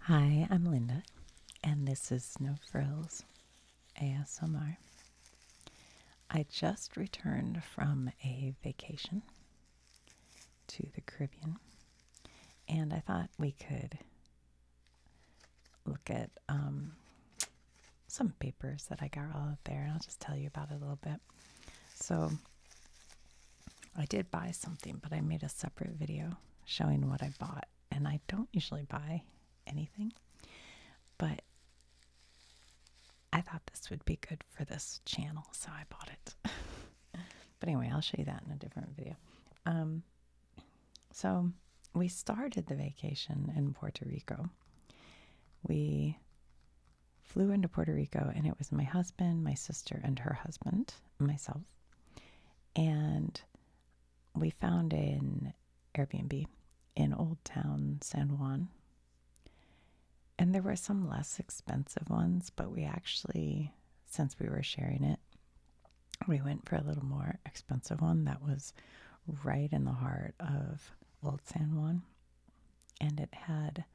Hi, I'm Linda, and this is No Frills ASMR. I just returned from a vacation to the Caribbean, and I thought we could look at some papers that I got all out there, and I'll just tell you about it a little bit. So, I did buy something, but I made a separate video showing what I bought, and I don't usually buy anything, but I thought this would be good for this channel, so I bought it. But anyway, I'll show you that in a different video. So we started the vacation in Puerto Rico. We flew into Puerto Rico, and it was my husband, my sister, and her husband, and myself. And we found an Airbnb in Old Town San Juan. And there were some less expensive ones, but we actually, since we were sharing it, we went for a little more expensive one that was right in the heart of Old San Juan. And it had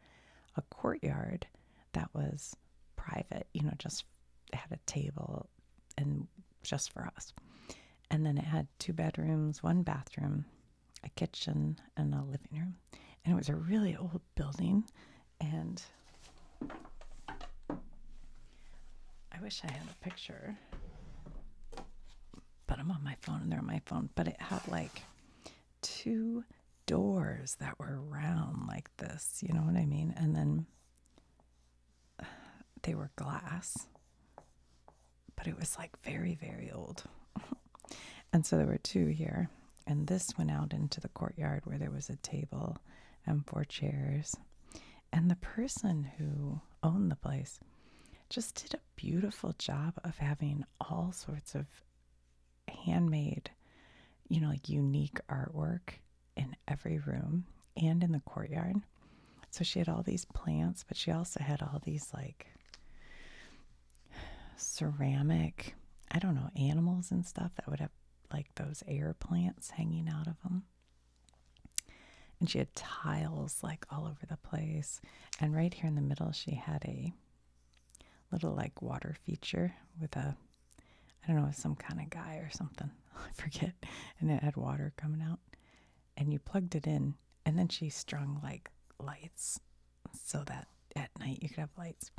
a courtyard that was private, just had a table and just for us. And then it had 2 bedrooms, 1 bathroom, a kitchen, and a living room. And it was a really old building, and I wish I had a picture, but I'm on my phone and they're on my phone. But it had like 2 doors that were round like this, you know what I mean? And then they were glass, but it was like very, very old. And so there were 2 here, and this went out into the courtyard where there was a table and 4 chairs. And the person who owned the place just did a beautiful job of having all sorts of handmade, like unique artwork in every room and in the courtyard. So she had all these plants, but she also had all these like ceramic, I don't know, animals and stuff that would have like those air plants hanging out of them. And she had tiles like all over the place. And right here in the middle, she had a little like water feature with a, I don't know, some kind of guy or something. I forget. And it had water coming out. And you plugged it in. And then she strung like lights so that at night you could have lights.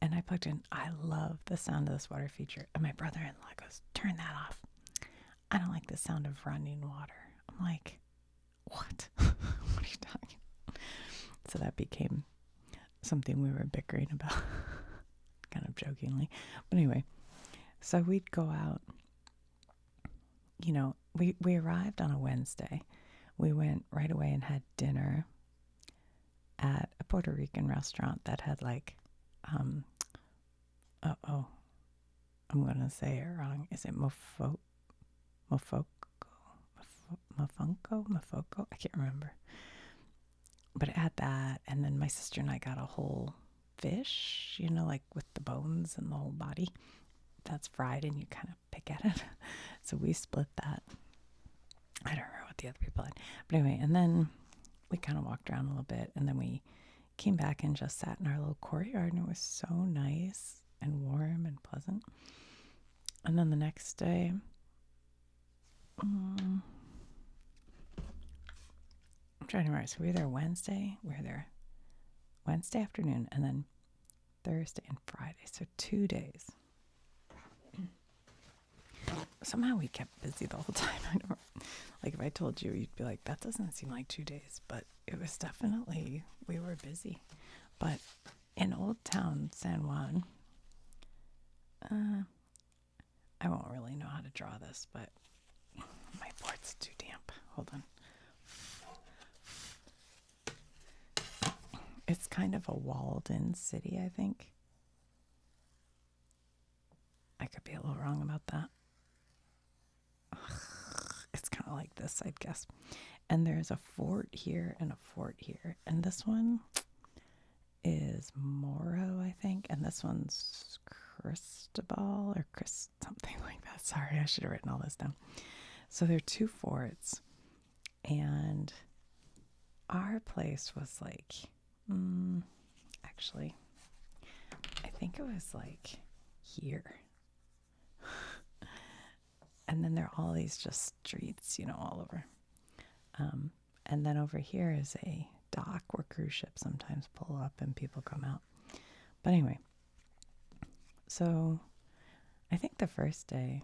And I plugged in. I love the sound of this water feature. And my brother-in-law goes, "Turn that off. I don't like the sound of running water." I'm like, what? What are you talking about? So that became something we were bickering about, kind of jokingly. But anyway, so we'd go out. We arrived on a Wednesday. We went right away and had dinner at a Puerto Rican restaurant that had like, I'm going to say it wrong. Is it Mofongo? I can't remember. But it had that, and then my sister and I got a whole fish, like with the bones and the whole body. That's fried, and you kind of pick at it. So we split that. I don't remember what the other people had. But anyway, and then we kind of walked around a little bit, and then we came back and just sat in our little courtyard, and it was so nice and warm and pleasant. And then the next day, I'm trying to remember. So we were there Wednesday. We were there Wednesday afternoon, and then Thursday and Friday. So 2 days. Somehow we kept busy the whole time. I don't like if I told you, you'd be like, that doesn't seem like 2 days, but it was definitely, we were busy. But in Old Town San Juan, I won't really know how to draw this, but my board's too damp. Hold on. It's kind of a walled-in city, I think. I could be a little wrong about that. It's kind of like this, I'd guess. And there's a fort here and a fort here. And this one is Moro, I think. And this one's Cristobal or something like that. Sorry, I should have written all this down. So there are 2 forts. And our place was like actually. I think it was like here. And then there are all these just streets, all over. And then over here is a dock where cruise ships sometimes pull up and people come out. But anyway, so I think the first day,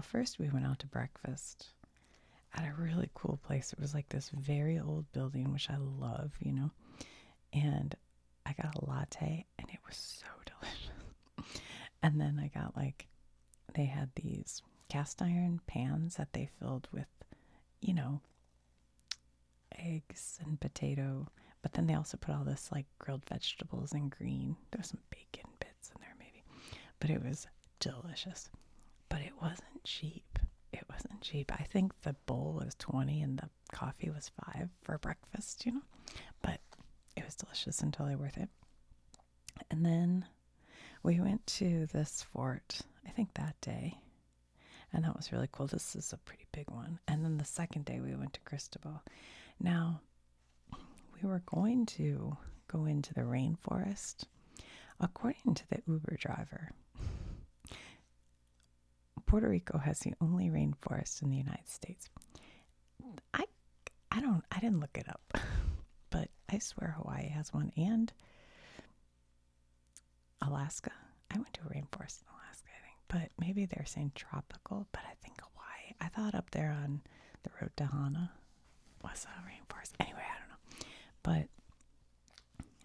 first we went out to breakfast at a really cool place. It was like this very old building, which I love, and I got a latte and it was so delicious. And then I got they had these cast iron pans that they filled with, eggs and potato, but then they also put all this grilled vegetables and green. There was some bacon bits in there maybe, but it was delicious. But it wasn't cheap. It wasn't cheap. I think the bowl was 20 and the coffee was 5 for breakfast, but it was delicious and totally worth it. And then we went to this fort, I think that day, and that was really cool. This is a pretty big one. And then the second day we went to Cristobal. Now, we were going to go into the rainforest. According to the Uber driver, Puerto Rico has the only rainforest in the United States. I didn't look it up, but I swear Hawaii has one, and Alaska. I went to a rainforest in Alaska, I think, but maybe they're saying tropical, but I think Hawaii. I thought up there on the road to Hana was a rainforest. Anyway, I don't know. But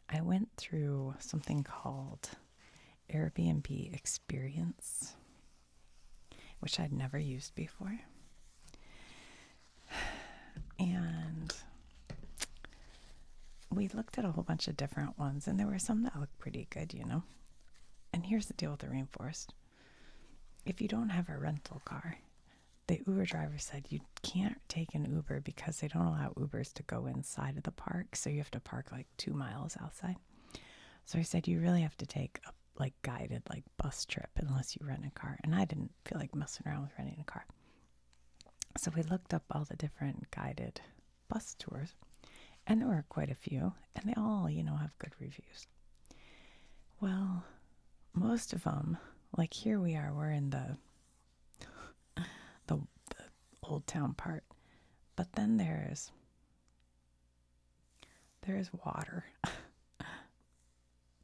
I went through something called Airbnb Experience, which I'd never used before. And we looked at a whole bunch of different ones, and there were some that looked pretty good, And here's the deal with the rainforest. If you don't have a rental car, the Uber driver said you can't take an Uber because they don't allow Ubers to go inside of the park, so you have to park 2 miles outside. So he said you really have to take a guided bus trip unless you rent a car, and I didn't feel like messing around with renting a car. So we looked up all the different guided bus tours, and there were quite a few, and they all, have good reviews. Well, most of them, here we are, we're in the old town part, but then there's water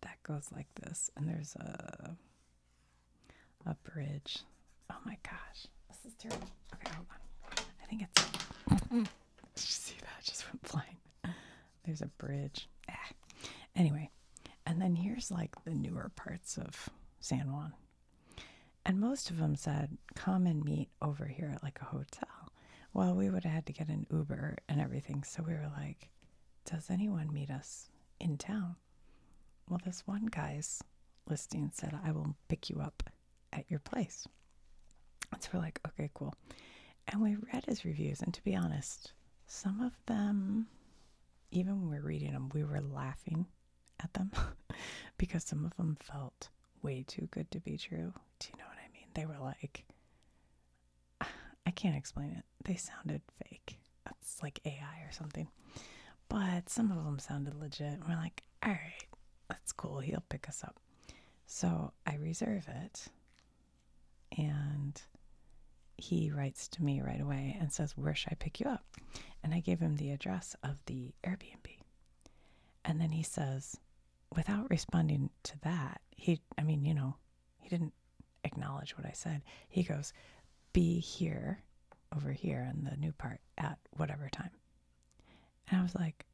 that goes like this, and there's a bridge. Oh my gosh, this is terrible. Okay, hold on. I think it's did you see that? It just went flying. There's a bridge. Anyway, and then here's the newer parts of San Juan. And most of them said, come and meet over here at a hotel. Well, we would have had to get an Uber and everything. So we were like, does anyone meet us in town? Well, this one guy's listing said, I will pick you up at your place. And so we're like, okay, cool. And we read his reviews. And to be honest, some of them, even when we were reading them, we were laughing at them because some of them felt way too good to be true. Do you know what I mean? They were I can't explain it. They sounded fake. It's like AI or something. But some of them sounded legit. We're like, all right, that's cool. He'll pick us up. So I reserve it, and he writes to me right away and says, where should I pick you up? And I gave him the address of the Airbnb. And then he says, without responding to that, he didn't acknowledge what I said. He goes, be here, over here in the new part at whatever time. And I was like,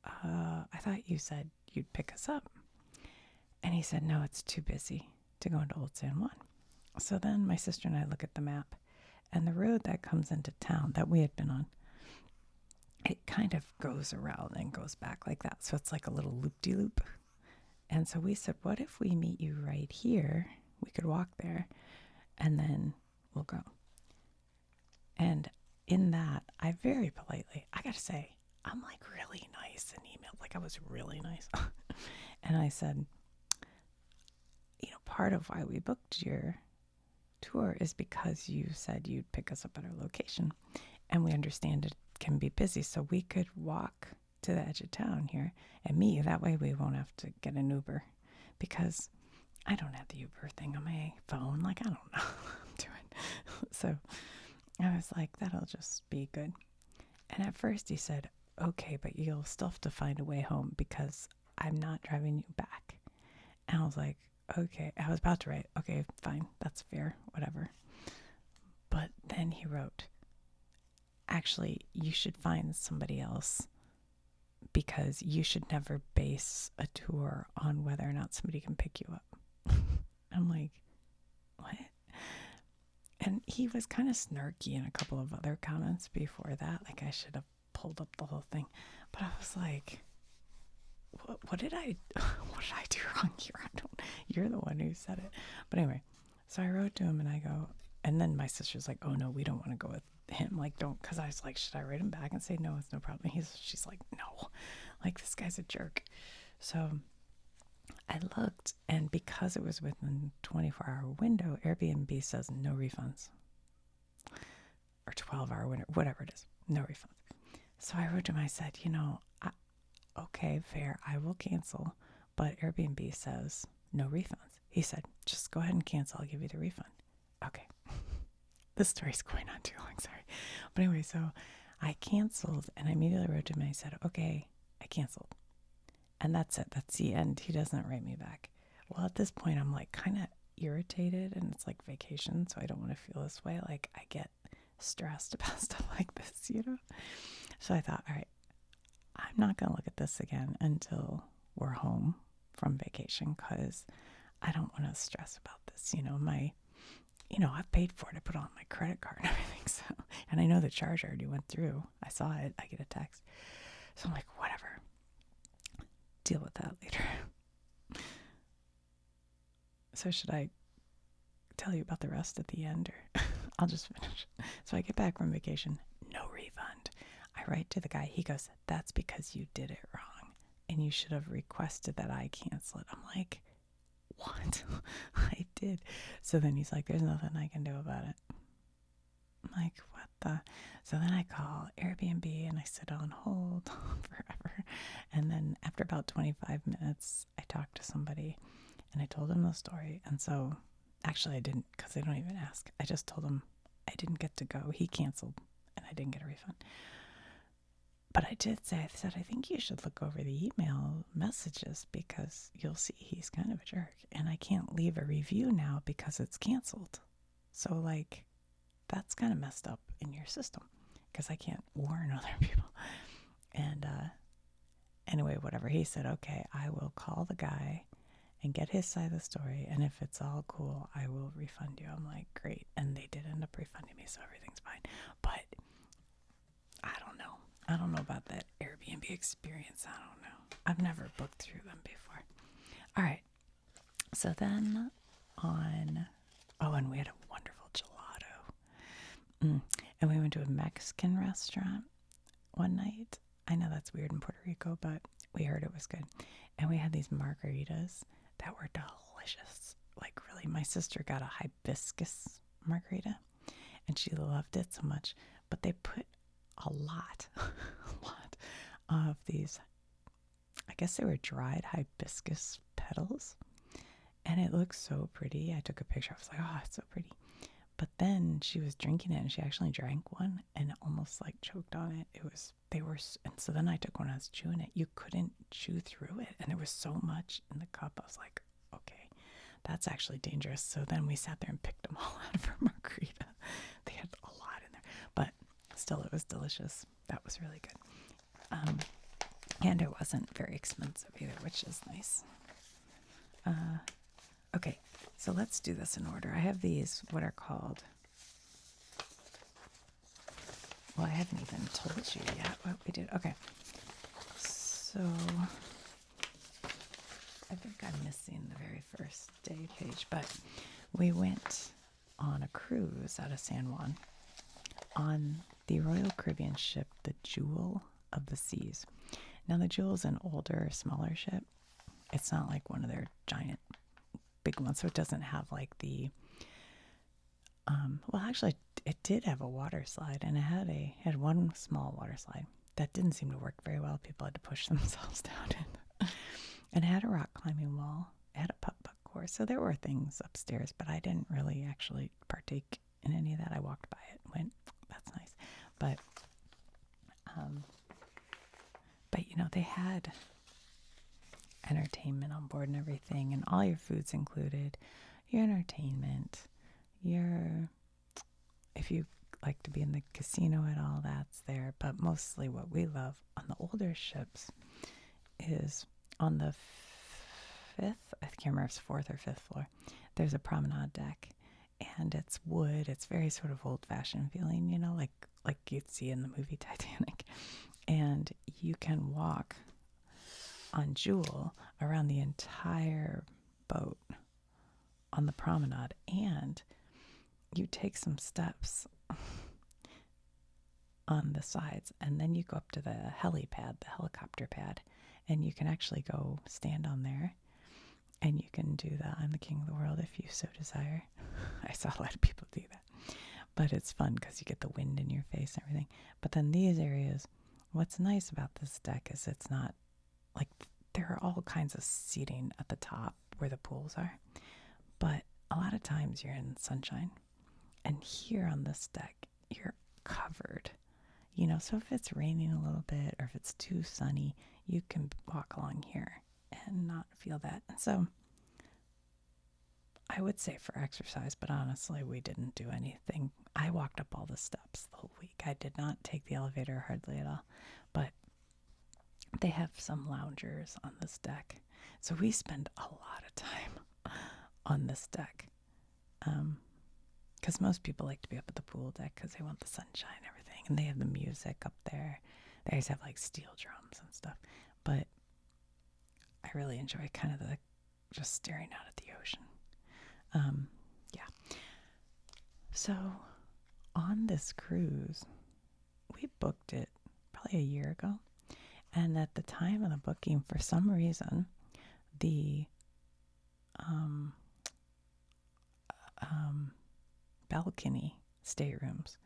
I thought you said you'd pick us up. And he said, no, it's too busy to go into Old San Juan. So then my sister and I look at the map, and the road that comes into town that we had been on, it kind of goes around and goes back like that. So it's like a little loop-de-loop. And so we said, what if we meet you right here? We could walk there, and then we'll go. And in that, I very politely, I got to say, I'm really nice in email. I was really nice. And I said, part of why we booked your tour is because you said you'd pick us up at our location. And we understand it can be busy, so we could walk to the edge of town here and me. That way we won't have to get an Uber because I don't have the Uber thing on my phone. Like, I don't know what I'm doing. So I was like, that'll just be good. And at first he said, okay, but you'll still have to find a way home because I'm not driving you back. And I was like, okay. I was about to write, okay, fine, that's fair, whatever. But then he wrote, actually, you should find somebody else because you should never base a tour on whether or not somebody can pick you up. I'm like, what? And he was kind of snarky in a couple of other comments before that. Like, I should have pulled up the whole thing. But I was like, what did I do wrong here? You're the one who said it. But anyway, so I wrote to him and I go, and then my sister's like, oh no, we don't want to go with him. Like, don't, because I was like, should I write him back and say, no, it's no problem? She's like, no, like, this guy's a jerk. So I looked, and because it was within 24-hour window, Airbnb says no refunds. Or 12-hour window, whatever it is, no refunds. So I wrote to him, I said, okay, fair, I will cancel, but Airbnb says no refunds. He said, just go ahead and cancel, I'll give you the refund. Okay. This story's going on too long, sorry. But anyway, so I canceled, and I immediately wrote to him, and I said, okay, I canceled. And that's it. That's the end. He doesn't write me back. Well, at this point, I'm like kind of irritated, and it's like vacation, so I don't want to feel this way. Like, I get stressed about stuff like this, So I thought, all right, I'm not going to look at this again until we're home from vacation because I don't want to stress about this. I've paid for it. I put it on my credit card and everything. So, and I know the charge already went through. I saw it. I get a text. So I'm like, whatever. Deal with that later. So should I tell you about the rest at the end, or I'll just finish? So I get back from vacation, no refund. I write to the guy. He goes, that's because you did it wrong, and you should have requested that I cancel it. I'm like, what? I did. So then he's like, there's nothing I can do about it. I'm like, what the? So then I call Airbnb and I sit on hold forever. And then after about 25 minutes, I talked to somebody and I told them the story. And so actually I didn't, because they don't even ask. I just told them I didn't get to go. He canceled and I didn't get a refund. But I said, I think you should look over the email messages because you'll see he's kind of a jerk. And I can't leave a review now because it's canceled. So, like, that's kind of messed up in your system because I can't warn other people. And anyway, whatever. He said, okay, I will call the guy and get his side of the story. And if it's all cool, I will refund you. I'm like, great. And they did end up refunding me, so everything's fine. But I don't know. I don't know about that Airbnb experience. I don't know. I've never booked through them before. All right. So then and we had a wonderful gelato. And we went to a Mexican restaurant one night. I know that's weird in Puerto Rico, but we heard it was good. And we had these margaritas that were delicious. Like, really, my sister got a hibiscus margarita, and she loved it so much. But they put a lot of these, I guess they were dried hibiscus petals, and it looked so pretty. I took a picture. I was like, oh, it's so pretty. But then she was drinking it, and she actually drank one and almost like choked on it. And so then I took one. I was chewing it. You couldn't chew through it, and there was so much in the cup. I was like, okay, that's actually dangerous. So then we sat there and picked them all out of her margarita. They had a lot in there, but still, it was delicious. That was really good. And it wasn't very expensive either, which is nice. Okay, so let's do this in order. I have these, what are called, well, I haven't even told you yet what we did. Okay, so I think I'm missing the very first day page, but we went on a cruise out of San Juan on the Royal Caribbean ship, the Jewel of the Seas. Now, the Jewel is an older, smaller ship. It's not like one of their giant, big ones, so it doesn't have like the, well, actually, it did have a water slide, and it had one small water slide. that didn't seem to work very well. People had to push themselves down in. And it had a rock climbing wall. It had a putt-putt course. So there were things upstairs, but I didn't really actually partake in any of that. I walked by it and went, that's nice. But you know, they had entertainment on board and everything, and all your food's included. Your entertainment, if you like to be in the casino at all, that's there. But mostly what we love on the older ships is on the fifth, I can't remember if it's fourth or fifth floor, there's a promenade deck, and it's wood. It's very sort of old-fashioned feeling, you know, like you'd see in the movie Titanic. And you can walk on Jewel around the entire boat on the promenade, and you take some steps on the sides, and then you go up to the helipad, the helicopter pad, and you can actually go stand on there, and you can do the I'm the king of the world if you so desire. I saw a lot of people do that, but it's fun because you get the wind in your face and everything. But then these areas, what's nice about this deck is it's not like there are all kinds of seating at the top where the pools are, but a lot of times you're in sunshine, and here on this deck you're covered, you know. So if it's raining a little bit or if it's too sunny, you can walk along here and not feel that. And so I would say for exercise, but honestly we didn't do anything. I walked up all the steps the whole week. I did not take the elevator hardly at all, but they have some loungers on this deck, so we spend a lot of time on this deck, because most people like to be up at the pool deck because they want the sunshine and everything, and they have the music up there. They always have like steel drums and stuff, but I really enjoy kind of the just staring out at the ocean. Yeah. So on this cruise, we booked it probably a year ago, and at the time of the booking, for some reason, the balcony staterooms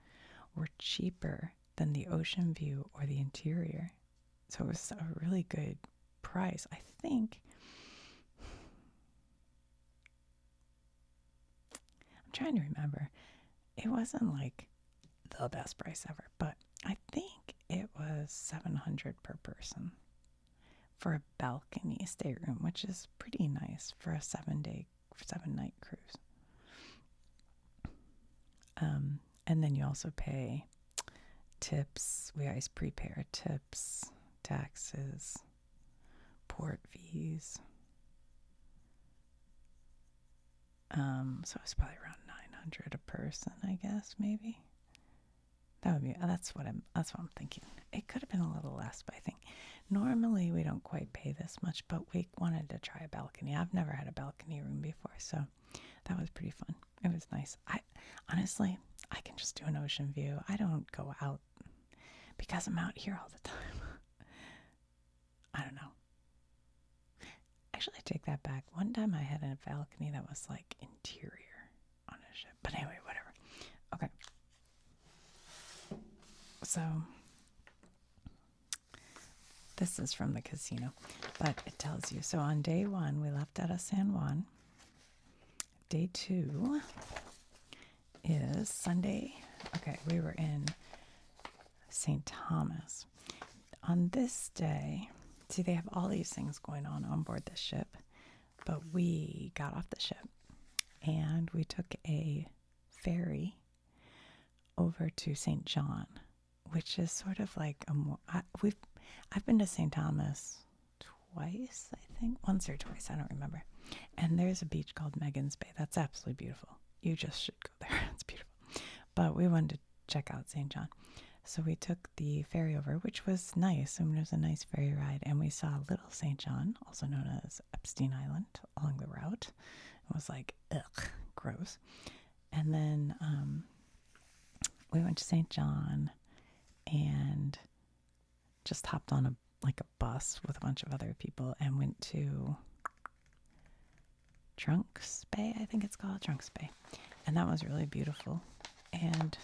were cheaper than the ocean view or the interior. So it was a really good price. I think, I'm trying to remember, it wasn't like the best price ever, but I think it was $700 per person for a balcony stateroom, which is pretty nice for a 7-night cruise. And then you also pay tips. We always prepare tips, taxes, port fees. So it's probably around $900 a person, I guess, maybe. That's what I'm thinking. It could have been a little less, but I think normally we don't quite pay this much, but we wanted to try a balcony. I've never had a balcony room before, so that was pretty fun. It was nice. Honestly, I can just do an ocean view. I don't go out because I'm out here all the time. I don't know. Actually, I take that back. One time I had a balcony that was like interior on a ship. But anyway, whatever. Okay. So this is from the casino, but it tells you. So on day 1, we left out of San Juan. Day 2 is Sunday. Okay, we were in St. Thomas. On this day, see, they have all these things going on board the ship, but we got off the ship and we took a ferry over to St. John, which is sort of like I've been to St. Thomas twice, I think, once or twice, I don't remember. And there's a beach called Megan's Bay. That's absolutely beautiful. You just should go there. It's beautiful. But we wanted to check out St. John. So we took the ferry over, which was nice. I mean, it was a nice ferry ride. And we saw Little St. John, also known as Epstein Island, along the route. It was like, ugh, gross. And then we went to St. John and just hopped on a bus with a bunch of other people and went to Trunks Bay, I think it's called, Trunks Bay. And that was really beautiful. And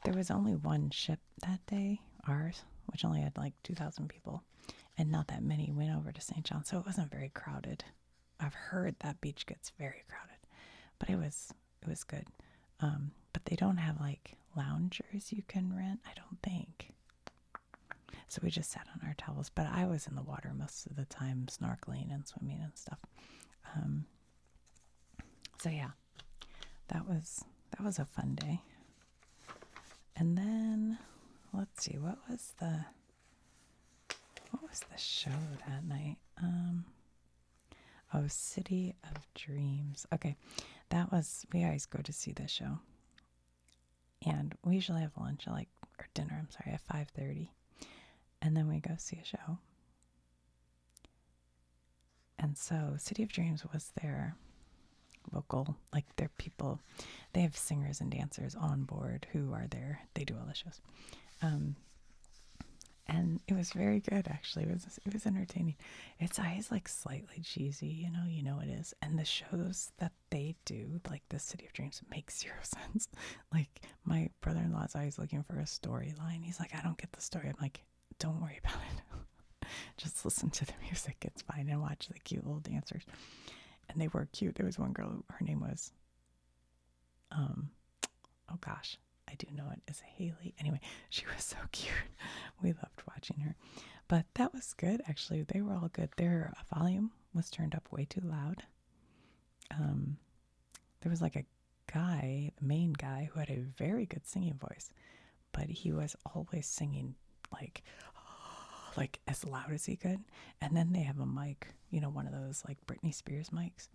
there was only one ship that day, ours, which only had like 2,000 people, and not that many went over to St. John, so it wasn't very crowded. I've heard that beach gets very crowded, but it was good. But they don't have like loungers you can rent, I don't think. So we just sat on our towels, but I was in the water most of the time, snorkeling and swimming and stuff. So yeah, that was a fun day. And then let's see, what was the show that night? City of Dreams. Okay, we always go to see this show, and we usually have lunch at or dinner. I'm sorry, at 5:30, and then we go see a show. And so, City of Dreams was their local, their people. They have singers and dancers on board who are there. They do all the shows. And it was very good, actually. It was entertaining. It's always slightly cheesy, you know it is. And the shows that they do, like the City of Dreams, make zero sense. My brother-in-law is always looking for a storyline. He's like, I don't get the story. I'm like, don't worry about it. Just listen to the music. It's fine, and watch the cute little dancers. And they were cute. There was one girl, her name was, oh gosh, I do know it as Haley. Anyway, she was so cute. We loved watching her. But that was good, actually. They were all good. Their volume was turned up way too loud. There was a guy, the main guy, who had a very good singing voice, but he was always singing as loud as he could. And then they have a mic, one of those Britney Spears mics,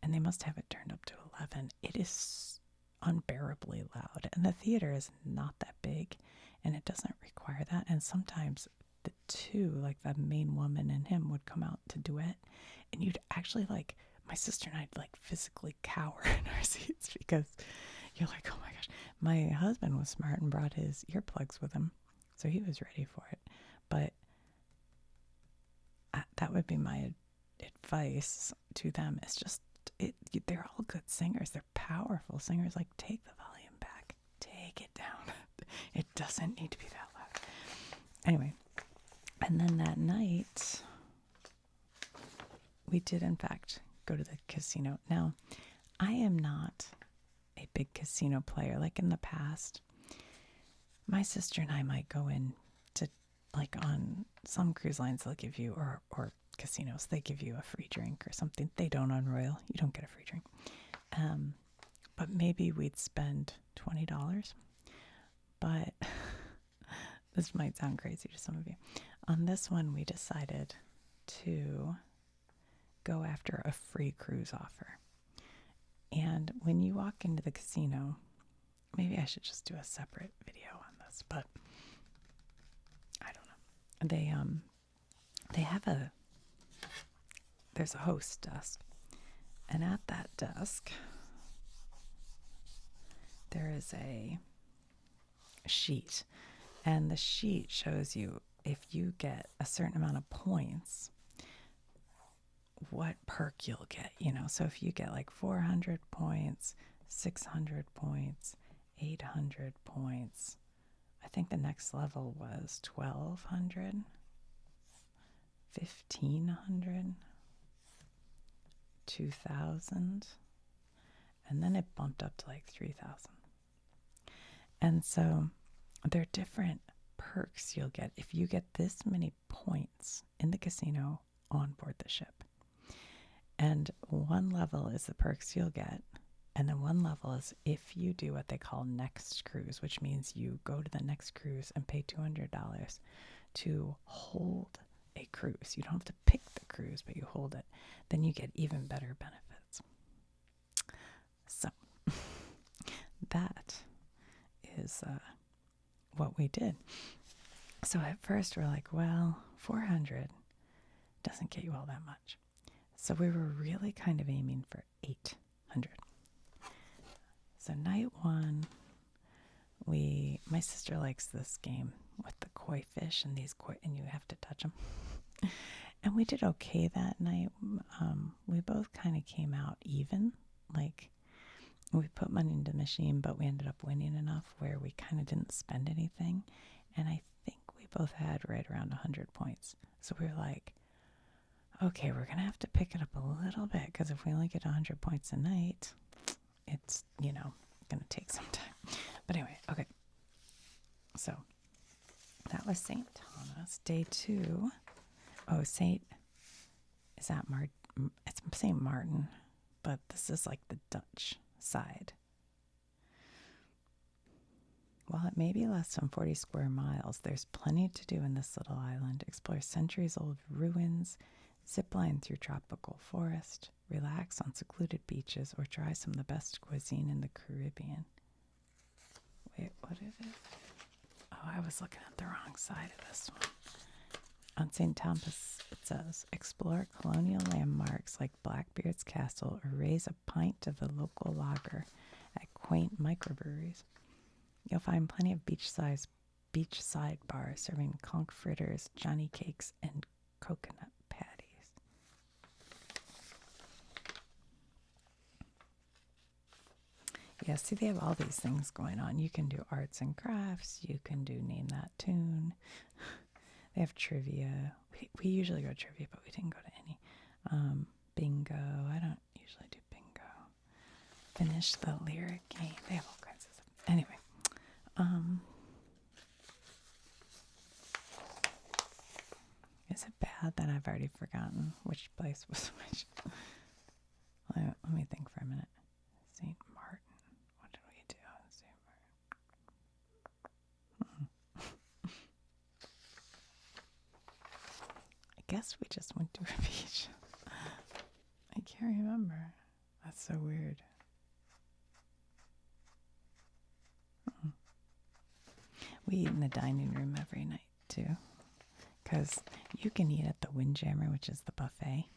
and they must have it turned up to 11. It is unbearably loud, and the theater is not that big, and it doesn't require that. And sometimes the two, the main woman and him, would come out to duet, and you'd actually my sister and I'd physically cower in our seats, because you're like, oh my gosh. My husband was smart and brought his earplugs with him, so he was ready for it. But that would be my advice to them, is just, they're all good singers. They're powerful singers. Take the volume back. Take it down. It doesn't need to be that loud. Anyway, and then that night, we did, in fact, go to the casino. Now, I am not a big casino player. In the past, my sister and I might go in to, on some cruise lines, they'll give you, or casinos, they give you a free drink or something. They don't on Royal. You don't get a free drink. But maybe we'd spend $20. But this might sound crazy to some of you. On this one, we decided to go after a free cruise offer. And when you walk into the casino, maybe I should just do a separate video on this, but I don't know. They have there's a host desk, and at that desk there is a sheet, and the sheet shows you, if you get a certain amount of points, what perk you'll get, So if you get 400 points, 600 points, 800 points, I think the next level was 1,200, 1,500, 2,000, and then it bumped up to 3,000. And so there are different perks you'll get if you get this many points in the casino on board the ship. And one level is the perks you'll get, and then one level is if you do what they call next cruise, which means you go to the next cruise and pay $200 to hold a cruise. You don't have to pick the cruise, but you hold it. Then you get even better benefits. So that is what we did. So at first we're like, well, 400 doesn't get you all that much. So we were really kind of aiming for 800. So night one, my sister likes this game with the koi fish and and you have to touch them. And we did okay that night. We both kind of came out even. We put money into the machine, but we ended up winning enough where we kind of didn't spend anything. And I think we both had right around 100 points. So we were like, okay, we're going to have to pick it up a little bit because if we only get 100 points a night, it's, going to take some time. But anyway, okay. So that was St. Thomas. Day 2. Oh, is that it's St. Martin, but this is like the Dutch side. While it may be less than 40 square miles, there's plenty to do in this little island. Explore centuries-old ruins, zip line through tropical forest, relax on secluded beaches, or try some of the best cuisine in the Caribbean. Wait, what is it? Oh, I was looking at the wrong side of this one. On St. Thomas, it says, explore colonial landmarks like Blackbeard's Castle or raise a pint of the local lager at quaint microbreweries. You'll find plenty of beachside bars serving conch fritters, johnny cakes, and coconut patties. Yeah, see, they have all these things going on. You can do arts and crafts. You can do name that tune. They have trivia. We usually go to trivia, but we didn't go to any. Bingo. I don't usually do bingo. Finish the lyric game. They have all kinds of stuff. Anyway. Is it bad that I've already forgotten which place was which? Let me think for a minute. St. Martin. What did we do on St. Martin? I guess we just went to a beach. I can't remember. That's so weird. We eat in the dining room every night, too. Because you can eat at the Windjammer, which is the buffet.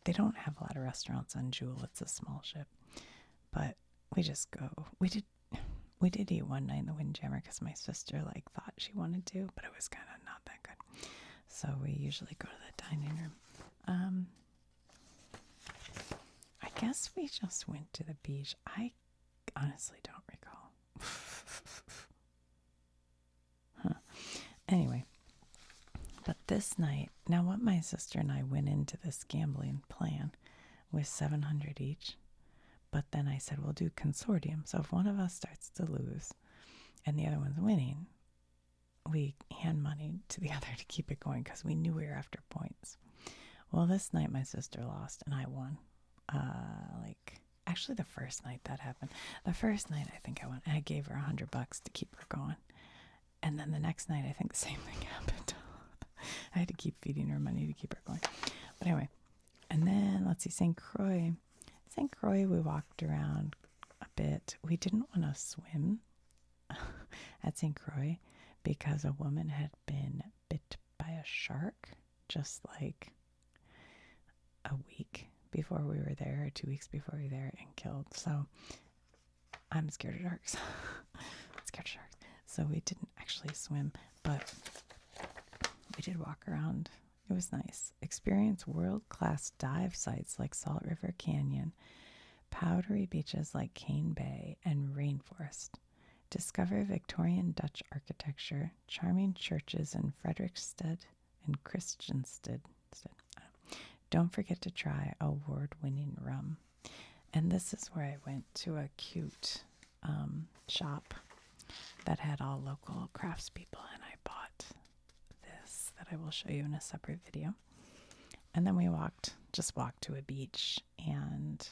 They don't have a lot of restaurants on Jewel. It's a small ship. But we just go. We did eat one night in the Windjammer because my sister thought she wanted to, but it was kind of not that good. So we usually go to the dining room. I guess we just went to the beach. I honestly don't recall. Anyway, but this night, now what my sister and I went into this gambling plan with 700 each, but then I said we'll do consortium. So if one of us starts to lose and the other one's winning, we hand money to the other to keep it going because we knew we were after points. Well, this night my sister lost and I won. Actually the first night that happened. The first night I think I won and I gave her $100 to keep her going. And then the next night, I think the same thing happened. I had to keep feeding her money to keep her going. But anyway, and then let's see, St. Croix. St. Croix, we walked around a bit. We didn't want to swim at St. Croix because a woman had been bit by a shark just like a week before we were there, or 2 weeks before we were there, and killed. So I'm scared of sharks. Scared of sharks. So we didn't actually swim, but we did walk around. It was nice. Experience world-class dive sites like Salt River Canyon, powdery beaches like Cane Bay, and rainforest. Discover Victorian Dutch architecture, charming churches in Frederiksted and Christiansted. Don't forget to try award-winning rum. And this is where I went to a cute shop that had all local craftspeople, and I bought this that I will show you in a separate video. And then we just walked to a beach, and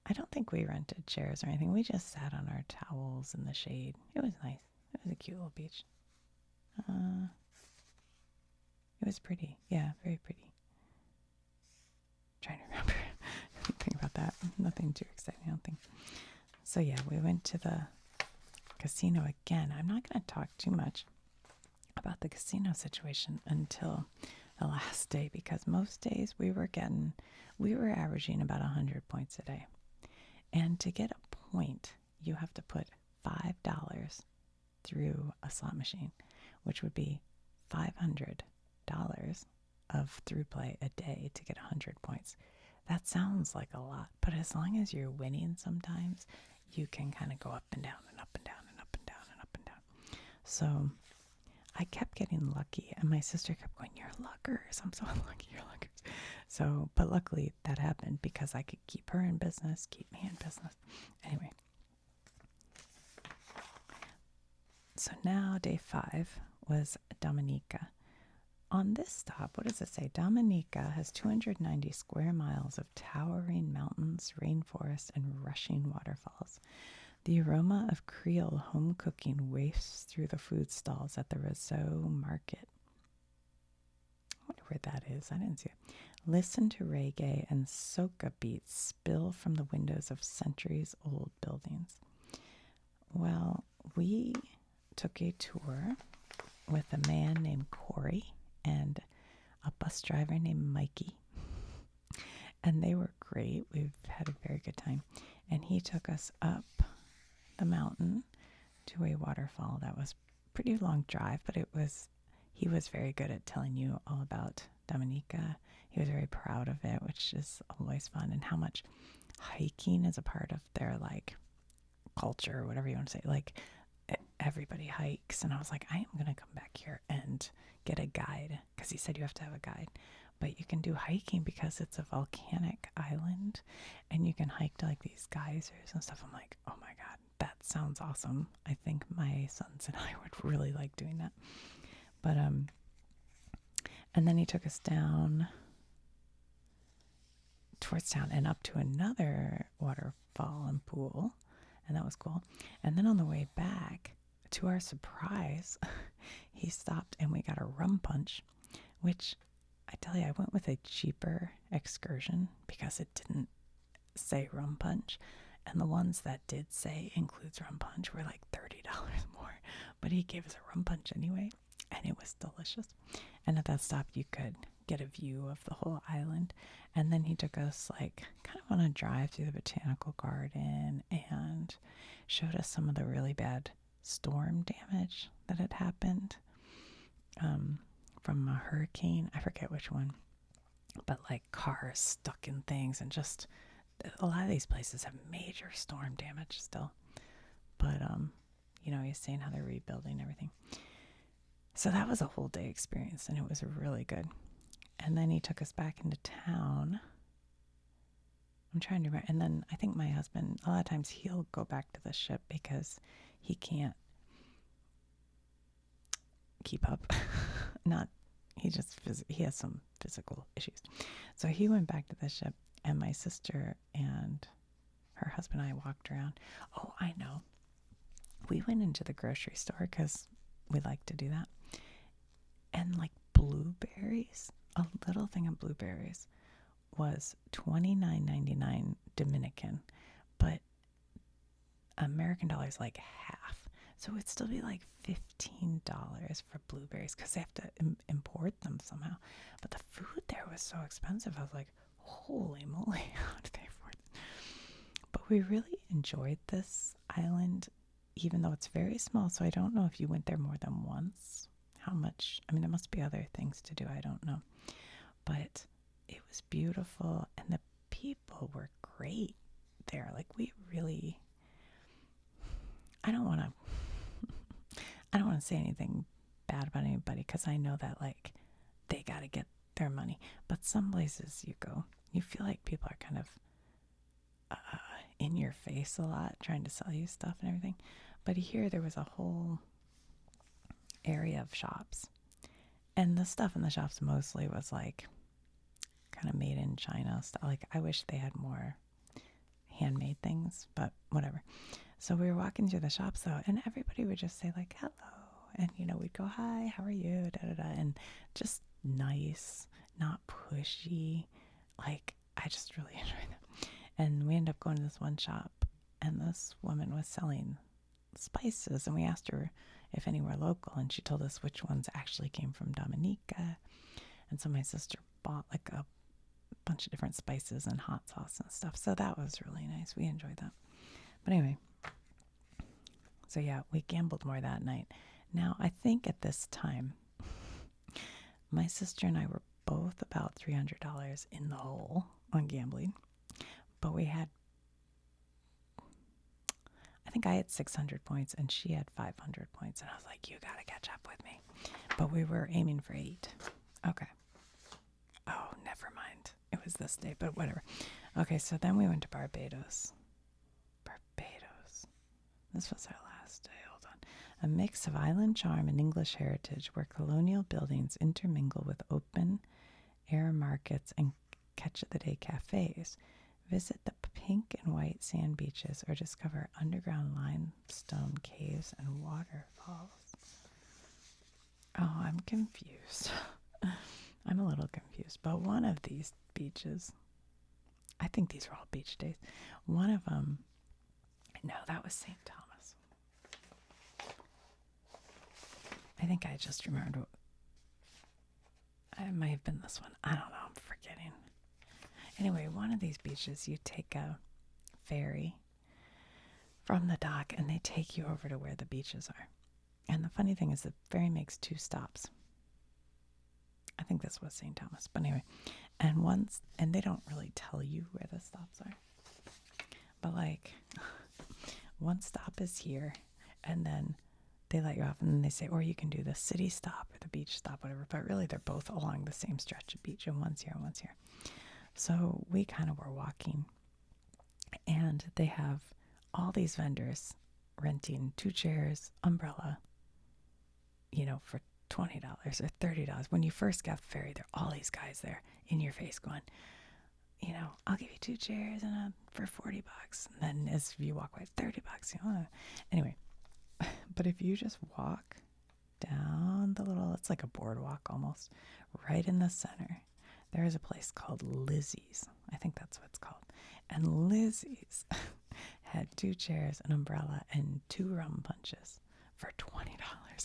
I don't think we rented chairs or anything. We just sat on our towels in the shade. It was nice. It was a cute little beach. It was pretty. Yeah, very pretty. Trying to remember anything about that. Nothing too exciting, I don't think. So yeah, we went to the casino again. I'm not going to talk too much about the casino situation until the last day, because most days we were averaging about 100 points a day. And to get a point, you have to put $5 through a slot machine, which would be $500 of through play a day to get 100 points. That sounds like a lot, but as long as you're winning sometimes, you can kind of go up and down and up and down and up and down and up and down. So I kept getting lucky, and my sister kept going, "You're luckers. I'm so unlucky. You're luckers." So, but luckily that happened because I could keep her in business, keep me in business. Anyway, so now day 5 was Dominica. On this stop, what does it say? Dominica has 290 square miles of towering mountains, rainforests, and rushing waterfalls. The aroma of Creole home cooking wafts through the food stalls at the Roseau Market. I wonder where that is. I didn't see it. Listen to reggae and soca beats spill from the windows of centuries-old buildings. Well, we took a tour with a man named Corey and a bus driver named Mikey. And they were great. We've had a very good time. And he took us up the mountain to a waterfall that was a pretty long drive, but he was very good at telling you all about Dominica. He was very proud of it, which is always fun, and how much hiking is a part of their like culture, or whatever you want to say. Like everybody hikes, and I was like, I am gonna come back here and get a guide, because he said you have to have a guide, but you can do hiking because it's a volcanic island, and you can hike to like these geysers and stuff. I'm like, oh my god, that sounds awesome. I think my sons and I would really like doing that. But and then he took us down towards town and up to another waterfall and pool, and that was cool. And then on the way back, to our surprise, he stopped and we got a rum punch, which I tell you, I went with a cheaper excursion because it didn't say rum punch, and the ones that did say includes rum punch were like $30 more, but he gave us a rum punch anyway, and it was delicious. And at that stop you could get a view of the whole island, and then he took us like kind of on a drive through the botanical garden and showed us some of the really bad storm damage that had happened from a hurricane. I forget which one, but like cars stuck in things, and just a lot of these places have major storm damage still. But he's saying how they're rebuilding everything. So that was a whole day experience, and it was really good. And then he took us back into town. I'm trying to remember. And then I think my husband, a lot of times he'll go back to the ship because he can't keep up. He has some physical issues. So he went back to the ship, and my sister and her husband and I walked around. Oh, I know. We went into the grocery store because we like to do that. And like blueberries, a little thing of blueberries was $29.99 Dominican, but American dollars like half. So it'd still be like $15 for blueberries because they have to import them somehow. But the food there was so expensive. I was like, holy moly, how do they afford it? But we really enjoyed this island, even though it's very small. So I don't know if you went there more than once. How much? I mean, there must be other things to do. I don't know. But it was beautiful, and the people were great there. Like, we really, I don't want to say anything bad about anybody, because I know that like they got to get their money. But some places you go, you feel like people are kind of in your face a lot, trying to sell you stuff and everything. But here there was a whole area of shops, and the stuff in the shops mostly was like kind of made in China stuff. Like, I wish they had more handmade things, but whatever. So we were walking through the shops though, and everybody would just say like hello, and we'd go, hi, how are you, da da da, and just nice, not pushy. Like, I just really enjoyed them. And we ended up going to this one shop, and this woman was selling spices, and we asked her if any were local, and she told us which ones actually came from Dominica. And so my sister bought like a bunch of different spices and hot sauce and stuff, so that was really nice. We enjoyed that. But anyway, so yeah, we gambled more that night. Now I think at this time my sister and I were both about $300 in the hole on gambling, but I think I had 600 points and she had 500 points, and I was like, you gotta catch up with me. but we were aiming for 8. Okay. Oh, never mind. It was this day, but whatever. Okay, so then we went to Barbados. This was our last day. Hold on. A mix of island charm and English heritage where colonial buildings intermingle with open air markets and catch-of-the-day cafes. Visit the pink and white sand beaches or discover underground limestone caves and waterfalls. Oh, I'm confused. I'm a little confused. But one of these beaches, I think these were all beach days. One of them, no, that was St. Thomas. I think I just remembered. It might have been this one. I don't know. I'm forgetting. Anyway, one of these beaches, you take a ferry from the dock and they take you over to where the beaches are. And the funny thing is the ferry makes 2 stops. I think this was St. Thomas. But anyway, and they don't really tell you where the stops are. But like, one stop is here, and then they let you off, and then they say, or you can do the city stop or the beach stop, whatever. But really, they're both along the same stretch of beach, and one's here and one's here. So we kind of were walking, and they have all these vendors renting 2 chairs, umbrella, for $20 or $30. When you first get the ferry, there are all these guys there in your face going, I'll give you 2 chairs and for $40. And then as you walk away, $30. Anyway, but if you just walk down it's like a boardwalk almost, right in the center, there is a place called Lizzie's. I think that's what it's called. And Lizzie's had 2 chairs, an umbrella, and 2 rum punches for $20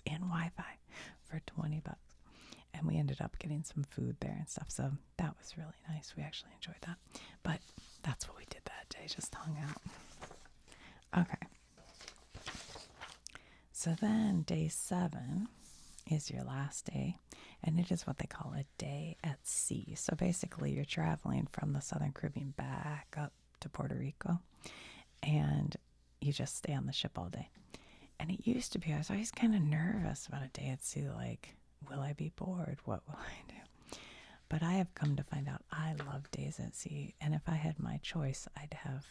and Wi-Fi for $20. And we ended up getting some food there and stuff. So that was really nice. We actually enjoyed that. But that's what we did that day, just hung out. Okay. So then day 7 is your last day. And it is what they call a day at sea. So basically you're traveling from the Southern Caribbean back up to Puerto Rico. And you just stay on the ship all day. And it used to be, I was always kind of nervous about a day at sea, like, will I be bored? What will I do? But I have come to find out I love days at sea. And if I had my choice, I'd have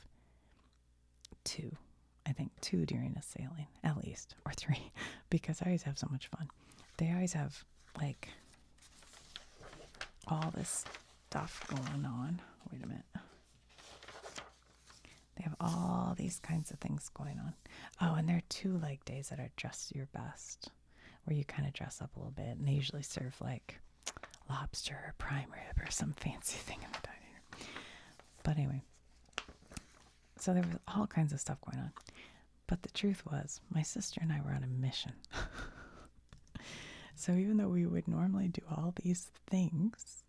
2. I think 2 during a sailing, at least, or 3, because I always have so much fun. They always have, like, all this stuff going on. Wait a minute. They have all these kinds of things going on. Oh, and there are 2 like days that are just your best, where you kind of dress up a little bit, and they usually serve like lobster or prime rib or some fancy thing in the dining room. But anyway, so there was all kinds of stuff going on. But the truth was, my sister and I were on a mission. So even though we would normally do all these things,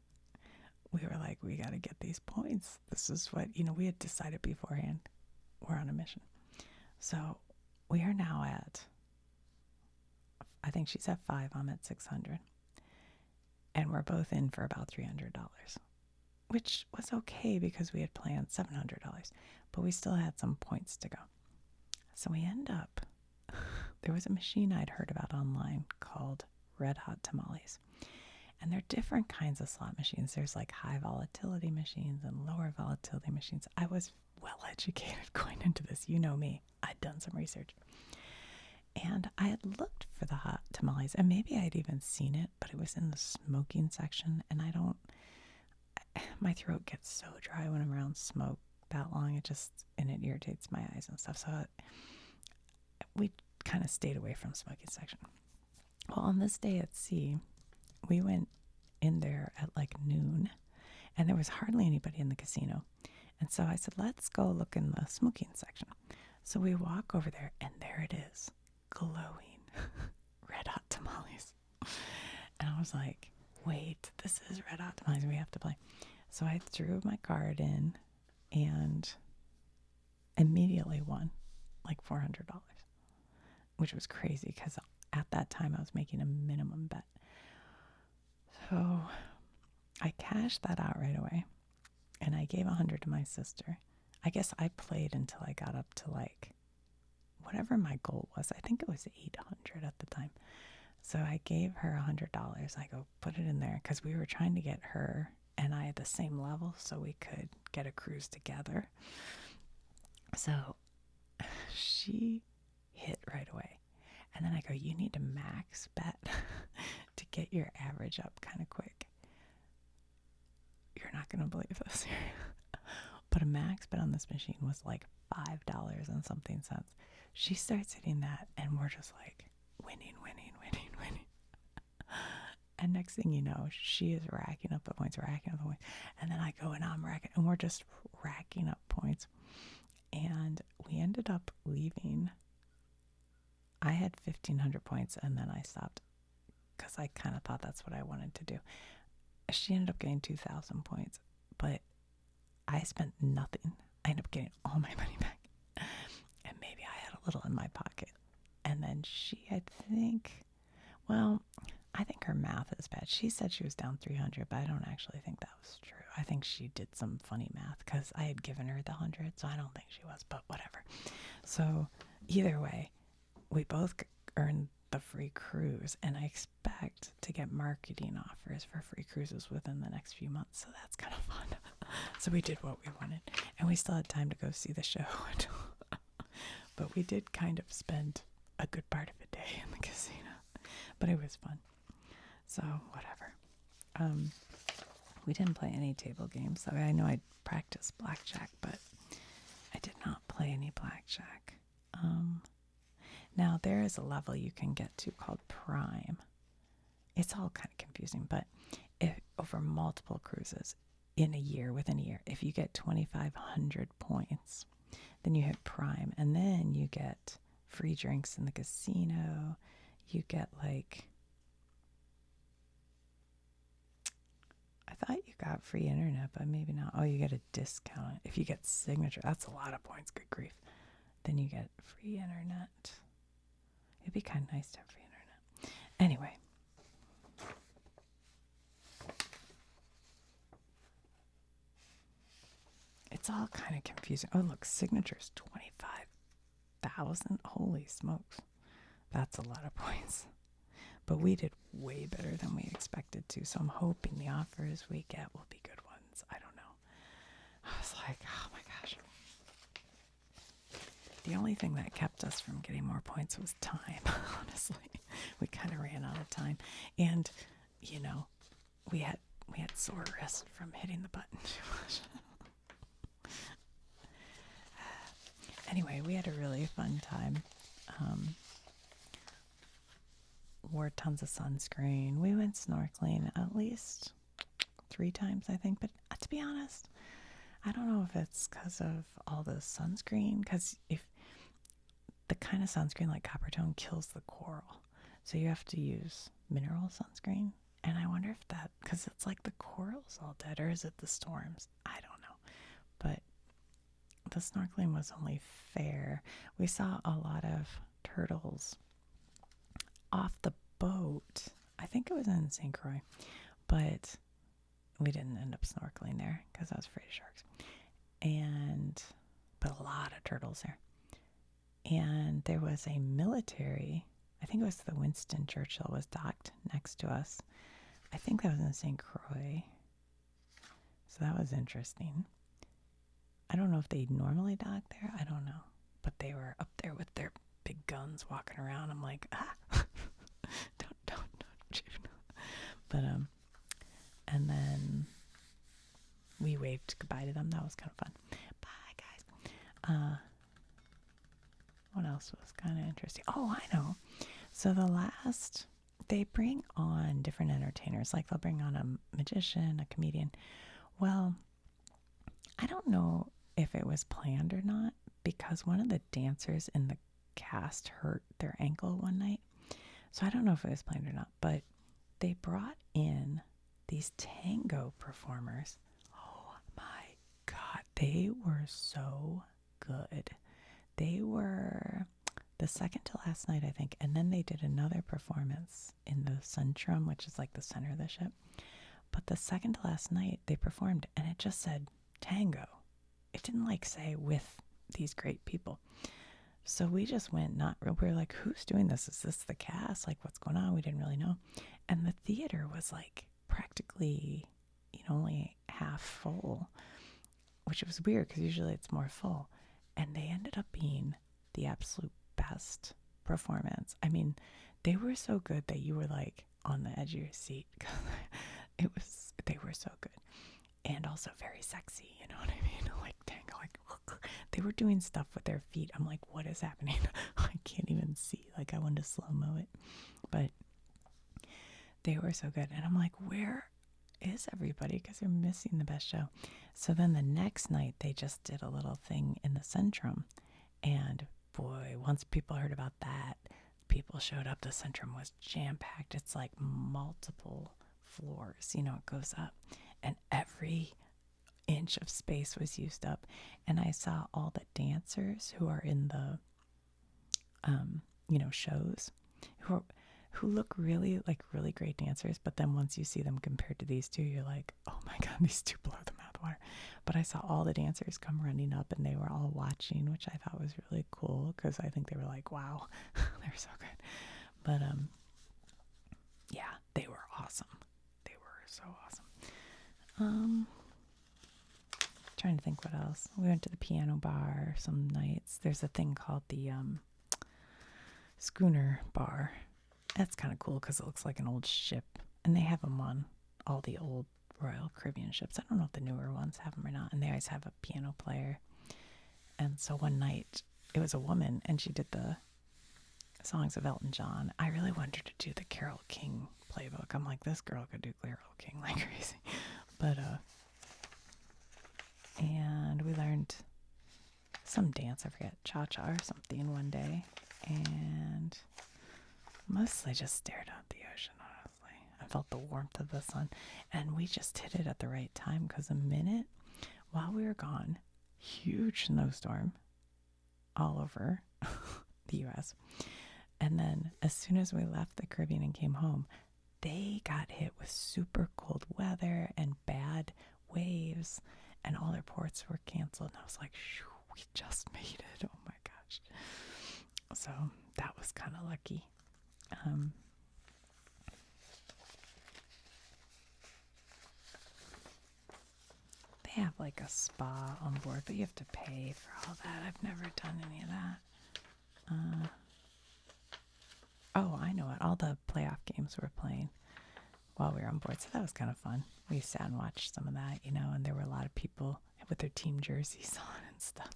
we were like, we got to get these points. This is what, we had decided beforehand. We're on a mission. So we are now at, I think she's at 5, I'm at 600. And we're both in for about $300, which was okay because we had planned $700, but we still had some points to go. So we end up, there was a machine I'd heard about online called Red Hot Tamales. And there are different kinds of slot machines. There's like high volatility machines and lower volatility machines. I was well educated going into this. You know me. I'd done some research. And I had looked for the hot tamales, and maybe I'd even seen it, but it was in the smoking section. And my throat gets so dry when I'm around smoke that long. And it irritates my eyes and stuff. So we kind of stayed away from the smoking section. Well, on this day at sea, we went in there at like noon, and there was hardly anybody in the casino. And so I said, let's go look in the smoking section. So we walk over there, and there it is, glowing Red Hot Tamales. And I was like, wait, this is Red Hot Tamales. We have to play. So I threw my card in and immediately won like $400, which was crazy because at that time I was making a minimum bet. So I cashed that out right away, and I gave $100 to my sister. I guess I played until I got up to like whatever my goal was. I think it was 800 at the time. So I gave her $100. I go, put it in there, because we were trying to get her and I at the same level so we could get a cruise together. So she hit right away. And then I go, you need to max bet to get your average up kind of quick. You're not going to believe this. But a max bet on this machine was like $5 and something cents. She starts hitting that, and we're just like winning, winning, winning, winning. And next thing you know, she is racking up the points. And then I go and I'm racking, and we're just racking up points. And we ended up leaving. I had 1,500 points, and then I stopped because I kind of thought that's what I wanted to do. She ended up getting 2,000 points, but I spent nothing. I ended up getting all my money back. And maybe I had a little in my pocket. And then she, I think her math is bad. She said she was down 300, but I don't actually think that was true. I think she did some funny math because I had given her the 100, so I don't think she was, but whatever. So either way, we both earned the free cruise, and I expect to get marketing offers for free cruises within the next few months, so that's kind of fun. So we did what we wanted, and we still had time to go see the show. But we did kind of spend a good part of the day in the casino, but it was fun. So whatever. We didn't play any table games. So I know I practiced blackjack, but I did not play any blackjack. Now there is a level you can get to called Prime. It's all kind of confusing, but if over multiple cruises within a year, if you get 2,500 points, then you hit Prime, and then you get free drinks in the casino. You get I thought you got free internet, but maybe not. Oh, you get a discount. If you get signature, that's a lot of points. Good grief. Then you get free internet. It'd be kind of nice to have free internet. Anyway. It's all kind of confusing. Oh, look, signature's 25,000. Holy smokes. That's a lot of points. But we did way better than we expected to, so I'm hoping the offers we get will be good ones. I don't know. I was like, oh my gosh. The only thing that kept us from getting more points was time, honestly. We kind of ran out of time. And, we had sore wrists from hitting the button too much. Anyway, we had a really fun time. Wore tons of sunscreen. We went snorkeling at least 3 times, I think. But to be honest, I don't know if it's because of all the sunscreen. Because if the kind of sunscreen like Coppertone kills the coral, so you have to use mineral sunscreen. And I wonder if that, because it's like the coral's all dead, or is it the storms? I don't know. But the snorkeling was only fair. We saw a lot of turtles off the boat. I think it was in St. Croix, but we didn't end up snorkeling there because I was afraid of sharks. But a lot of turtles there. And there was a military, I think it was the Winston Churchill, was docked next to us. I think that was in St. Croix. So that was interesting. I don't know if they normally dock there. I don't know. But they were up there with their big guns walking around. I'm like, don't shoot. But, and then we waved goodbye to them. That was kind of fun. Bye, guys. What else was kind of interesting? Oh, I know. So they bring on different entertainers. Like they'll bring on a magician, a comedian. Well, I don't know if it was planned or not, because one of the dancers in the cast hurt their ankle one night. So I don't know if it was planned or not, but they brought in these tango performers. Oh my God, they were so good. They were the second to last night, I think, and then they did another performance in the Centrum, which is like the center of the ship. But the second to last night, they performed, and it just said tango. It didn't say with these great people. So we just went, we were like, who's doing this? Is this the cast? Like, what's going on? We didn't really know. And the theater was like practically, only half full, which was weird because usually it's more full. And they ended up being the absolute best performance. I mean, they were so good that you were like on the edge of your seat. They were so good. And also very sexy, you know what I mean? Like, dang, like, they were doing stuff with their feet. I'm like, what is happening? I can't even see. Like, I wanted to slow-mo it. But they were so good. And I'm like, where is everybody? Because they're missing the best show. So then the next night, they just did a little thing in the Centrum. And boy, once people heard about that, people showed up. The Centrum was jam-packed. It's like multiple floors, it goes up. And every inch of space was used up. And I saw all the dancers who are in the, shows who look really great dancers. But then once you see them compared to these two, you're like, oh my God, these two blow them out of the water. But I saw all the dancers come running up and they were all watching, which I thought was really cool because I think they were like, wow, they're so good. But yeah, they were awesome. They were so awesome. Trying to think what else. We went to the piano bar some nights. There's a thing called the Schooner Bar. That's kind of cool because it looks like an old ship, and they have them on all the old Royal Caribbean ships. I don't know if the newer ones have them or not, and they always have a piano player. And so one night, it was a woman, and she did the songs of Elton John. I really wanted her to do the Carole King playbook. I'm like, this girl could do Carole King like crazy. But and we learned some dance, I forget, cha-cha or something one day, and mostly just stared out the ocean, honestly. I felt the warmth of the sun, and we just hit it at the right time because a minute while we were gone, huge snowstorm all over the U.S. And then as soon as we left the Caribbean and came home, they got hit with super cold weather and bad waves, and all their ports were canceled. And I was like, shoo, we just made it. Oh my gosh. So that was kind of lucky. They have like a spa on board, but you have to pay for all that. I've never done any of that. Oh, I know it. All the playoff games were playing while we were on board, so that was kind of fun. We sat and watched some of that, and there were a lot of people with their team jerseys on and stuff.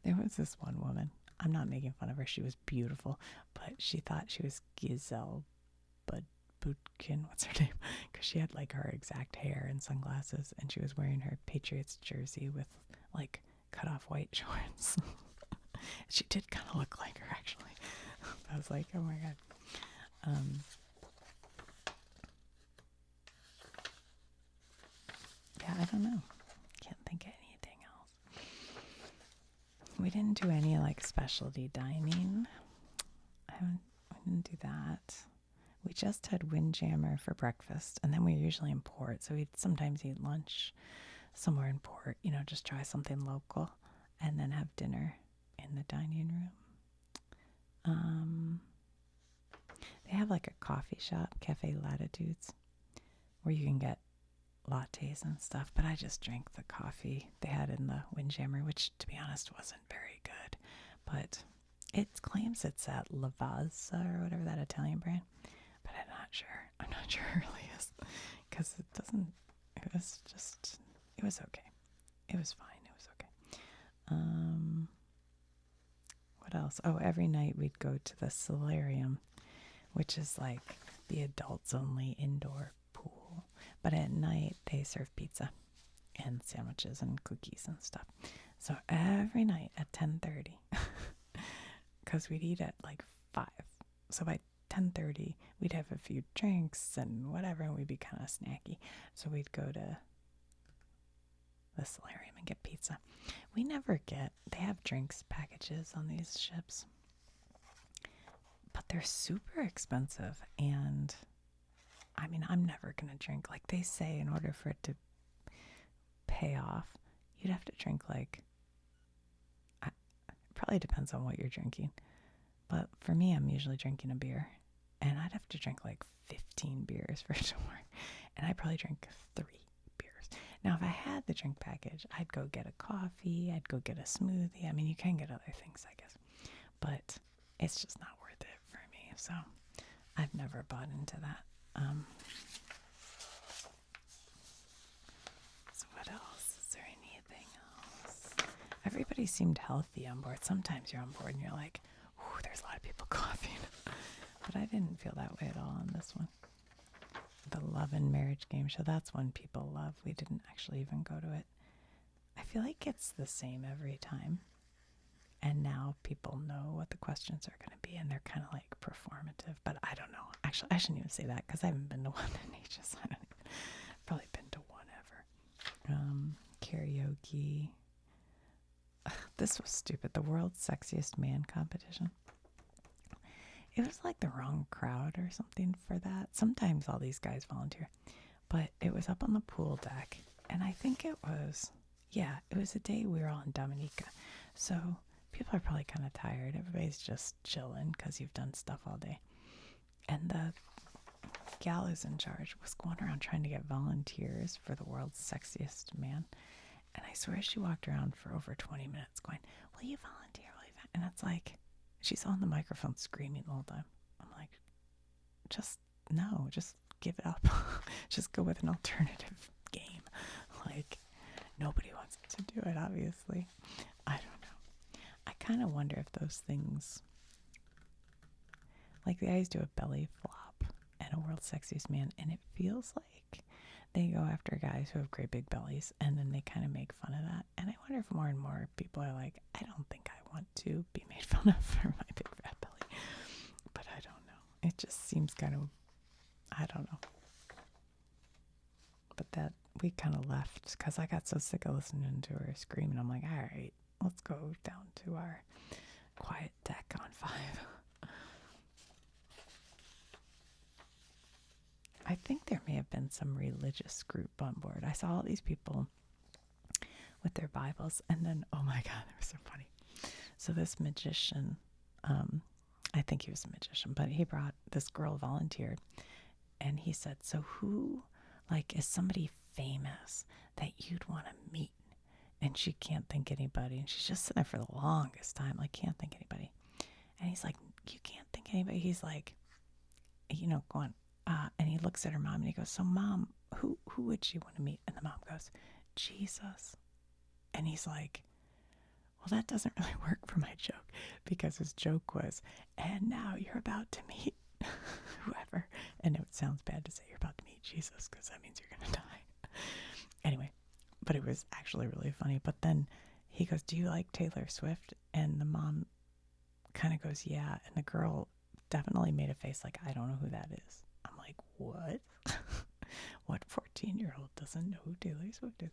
There was this one woman. I'm not making fun of her. She was beautiful, but she thought she was Giselle Budkin. What's her name? Because she had like her exact hair and sunglasses, and she was wearing her Patriots jersey with like cut off white shorts. She did kind of look like her, actually. I was like, oh my God. Yeah, I don't know. Can't think of anything else. We didn't do any like specialty dining. We didn't do that. We just had Windjammer for breakfast, and then we usually in port, so we'd sometimes eat lunch somewhere in port, just try something local, and then have dinner in the dining room. They have like a coffee shop, Cafe Latitudes, where you can get lattes and stuff, but I just drank the coffee they had in the Windjammer, which to be honest wasn't very good, but it claims it's at Lavazza or whatever, that Italian brand, but I'm not sure it really is, because it was okay. It was fine. It was okay. What else? Oh, every night we'd go to the solarium, which is like the adults only indoor pool. But at night they serve pizza and sandwiches and cookies and stuff. So every night at 10:30, because we'd eat at like 5. So by 10:30 we'd have a few drinks and whatever, and we'd be kind of snacky. So we'd go to the solarium and get pizza. They have drinks packages on these ships, but they're super expensive, and I mean, I'm never gonna drink. Like they say, in order for it to pay off, you'd have to drink like probably depends on what you're drinking. But for me, I'm usually drinking a beer. And I'd have to drink like 15 beers for it to work. And I probably drink 3 beers. Now, if I had the drink package, I'd go get a coffee. I'd go get a smoothie. I mean, you can get other things, I guess. But it's just not worth it for me. So I've never bought into that. So what else? Is there anything else? Everybody seemed healthy on board. Sometimes you're on board and you're like, ooh, there's a lot of people coughing. But I didn't feel that way at all on this one. The Love and Marriage Game Show. That's one people love. We didn't actually even go to it. I feel like it's the same every time. And now people know what the questions are going to be, and they're kind of like performative. But I don't know. Actually, I shouldn't even say that because I haven't been to one in ages. I don't even, probably been to one ever. Karaoke. This was stupid. The World's Sexiest Man competition. It was like the wrong crowd or something for that. Sometimes all these guys volunteer. But it was up on the pool deck. And I think it was a day we were all in Dominica. So people are probably kind of tired. Everybody's just chilling because you've done stuff all day. And the gal who's in charge was going around trying to get volunteers for the World's Sexiest Man. And I swear she walked around for over 20 minutes going, will you volunteer? And it's like, she's on the microphone screaming the whole time. I'm like, just give it up. Just go with an alternative game. Like, nobody wants to do it, obviously. I don't know. I kind of wonder if those things, like the guys do a belly flop and a World's Sexiest Man, and it feels like they go after guys who have great big bellies, and then they kind of make fun of that. And I wonder if more and more people are like, I don't think I want to be made fun of for my big fat belly. But I don't know. It just seems kind of, I don't know. But that, we kind of left because I got so sick of listening to her screaming. I'm like, all right, let's go down to our quiet deck on 5. I think there may have been some religious group on board. I saw all these people with their Bibles, and then, oh my God, they were so funny. So this magician, I think he was a magician, but he brought this girl volunteered, and he said, so who, like, is somebody famous that you'd want to meet? And she can't think anybody, and she's just sitting there for the longest time, like, can't think anybody. And he's like, you can't think anybody? He's like, going, and he looks at her mom and he goes, so Mom, who would you want to meet? And the mom goes, Jesus. And he's like, well, that doesn't really work for my joke, because his joke was, and now you're about to meet whoever. And it sounds bad to say you're about to meet Jesus because that means you're going to die. Anyway, but it was actually really funny. But then he goes, do you like Taylor Swift? And the mom kind of goes, yeah. And the girl definitely made a face like, I don't know who that is. I'm like, what? What 14-year-old doesn't know who Taylor Swift is?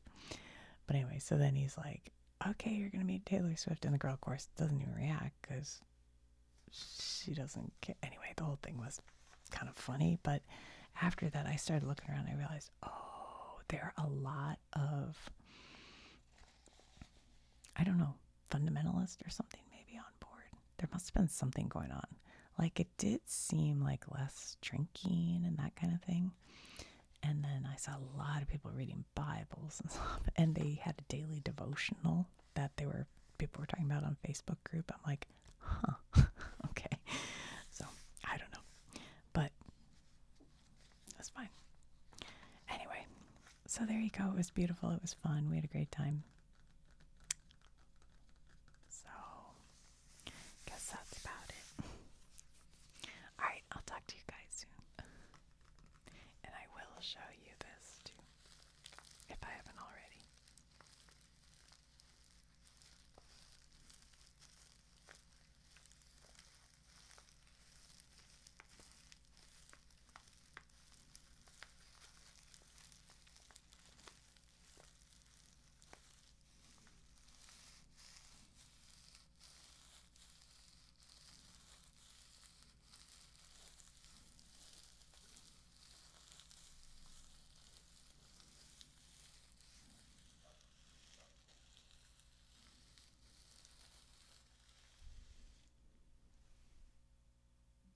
But anyway, so then he's like, okay, you're going to meet Taylor Swift. And the girl, of course, doesn't even react because she doesn't care. Anyway, the whole thing was kind of funny. But after that, I started looking around. I realized, oh, there are a lot of, I don't know, fundamentalist or something maybe on board. There must have been something going on. Like, it did seem like less drinking and that kind of thing. And then I saw a lot of people reading Bibles and stuff. And they had a daily devotional that people were talking about on Facebook group. I'm like, huh, okay. So, I don't know. But that's fine. Anyway, so there you go. It was beautiful. It was fun. We had a great time. So, guess that's about it. All right, I'll talk to you guys soon. And I will show you this too, if I haven't already.